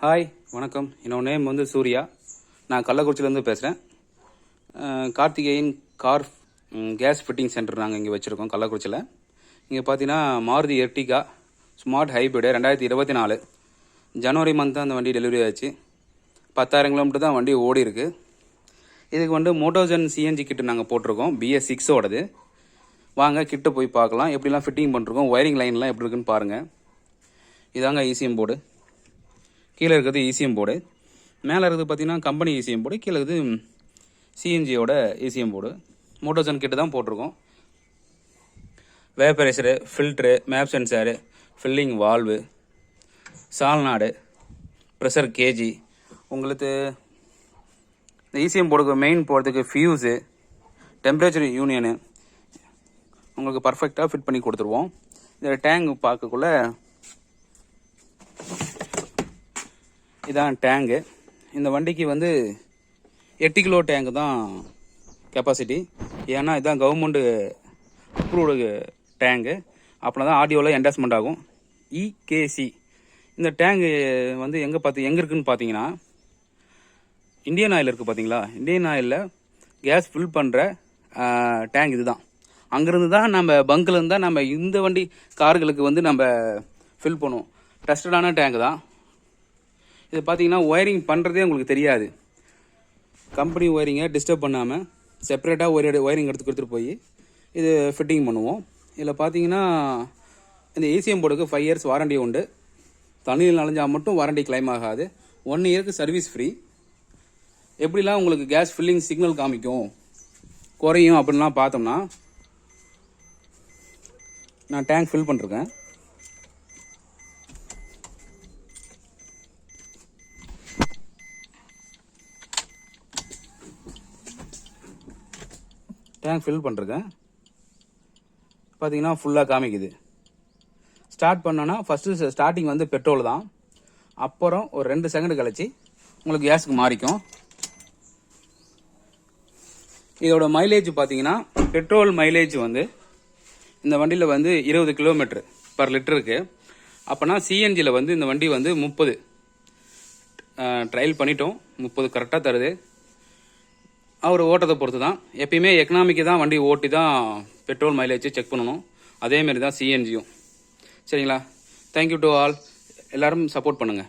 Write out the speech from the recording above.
Hi வணக்கம். என்னோட name வந்து சூர்யா. நான் கள்ளக்குறிச்சியிலேருந்து பேசுகிறேன். Karthikeyan car gas fitting centre நாங்கள் இங்கே வச்சுருக்கோம் கள்ளக்குறிச்சியில். இங்கே பார்த்தீங்கன்னா மாருதி எர்டிகா ஸ்மார்ட் ஹைப்ரிடு 2024 ஜனவரி மந்த் தான் அந்த வண்டி டெலிவரி ஆச்சு. 10,000 கிலோமீட்டர் தான் வண்டி ஓடி இருக்குது. இதுக்கு வந்து மோட்டோஜன் சிஎன்ஜி கிட்டு நாங்கள் போட்டிருக்கோம், BS6ஓடது. வாங்க கிட்ட போய் பார்க்கலாம், எப்படிலாம் ஃபிட்டிங் பண்ணிருக்கோம், ஒயரிங் லைன்லாம் எப்படி இருக்குன்னு பாருங்கள். இதாங்க ECM போர்டு. கீழே இருக்கிறது ECM போர்டு, மேலே இருக்கிறது பார்த்தீங்கன்னா கம்பெனி ECM போர்டு, கீழே இருக்குது சிஎன்ஜியோட ECM போர்டு. மோட்டோஜன் கிட்ட தான் போட்டிருக்கோம். Vaporiser, filter, map sensor, filling valve, solenoid, pressure gauge, உங்களுக்கு இந்த ECM போர்டுக்கு மெயின் போகிறதுக்கு ஃபியூஸு, டெம்பரேச்சர் யூனியனு உங்களுக்கு பர்ஃபெக்டாக ஃபிட் பண்ணி கொடுத்துருவோம். இதில் டேங்க் பார்க்கக்குள்ள இதான் டேங்கு. இந்த வண்டிக்கு வந்து 8 கிலோ டேங்கு தான் கெப்பாசிட்டி. ஏன்னா இதுதான் கவர்மெண்ட் அப்ரூவ்டு டேங்கு. அப்படின்னா தான் ஆடியோவில் என்டாஸ்மெண்ட் ஆகும். EKC இந்த டேங்கு வந்து எங்கே இருக்குதுன்னு பார்த்தீங்கன்னா, இந்தியன் ஆயில் இருக்குது பார்த்தீங்களா, இந்தியன் ஆயிலில் கேஸ் ஃபில் பண்ணுற டேங்க் இது தான். அங்கேருந்து தான் நம்ம பங்க்லேருந்து தான் நம்ம இந்த வண்டி கார்களுக்கு வந்து நம்ம ஃபில் பண்ணுவோம். டெஸ்டடான டேங்க் தான் இது. பார்த்தீங்கன்னா ஒயரிங் பண்ணுறதே உங்களுக்கு தெரியாது. கம்பெனி ஒயரிங்கை டிஸ்டர்ப் பண்ணாமல் செப்பரேட்டாக ஒயரிங் எடுத்துகிட்டு போய் இது ஃபிட்டிங் பண்ணுவோம். இதில் பார்த்தீங்கன்னா இந்த ECM போர்டுக்கு 5 இயர்ஸ் வாரண்டி உண்டு. தண்ணியில் நனைஞ்சால் மட்டும் வாரண்டி கிளைம் ஆகாது. 1 இயருக்கு சர்வீஸ் ஃப்ரீ. எப்படிலாம் உங்களுக்கு கேஸ் ஃபில்லிங் சிக்னல் காமிக்கும், குறையும் அப்படின்லாம் பார்த்தோம்னா, நான் டேங்க் ஃபில் பண்ணிருக்கேன். டேங்க் ஃபில் பண்ணிருக்கேன். பார்த்தீங்கன்னா ஃபுல்லாக காமிக்குது. ஸ்டார்ட் பண்ணோன்னா ஃபஸ்ட்டு ஸ்டார்டிங் வந்து பெட்ரோல் தான். அப்புறம் ஒரு 2 செகண்ட் கழிச்சு உங்களுக்கு கேஸுக்கு மாறிக்கும். இதோட மைலேஜ் பார்த்தீங்கன்னா பெட்ரோல் மைலேஜ் வந்து இந்த வண்டியில் வந்து 20 கிலோமீட்டர் பர் லிட்டருக்கு. அப்போனா சிஎன்ஜியில் வந்து இந்த வண்டி வந்து 30 ட்ரையல் பண்ணிட்டோம். 30 கரெக்டாக தருது. அவர் ஓட்டத்தை பொறுத்து தான். எப்பயுமே எக்கனாமிக்கு தான் வண்டி ஓட்டி தான் பெட்ரோல் மைலேஜ் செக் பண்ணணும். அதேமாரி தான் சிஎன்ஜியும். சரிங்களா? Thank you to all. எல்லோரும் சப்போர்ட் பண்ணுங்கள்.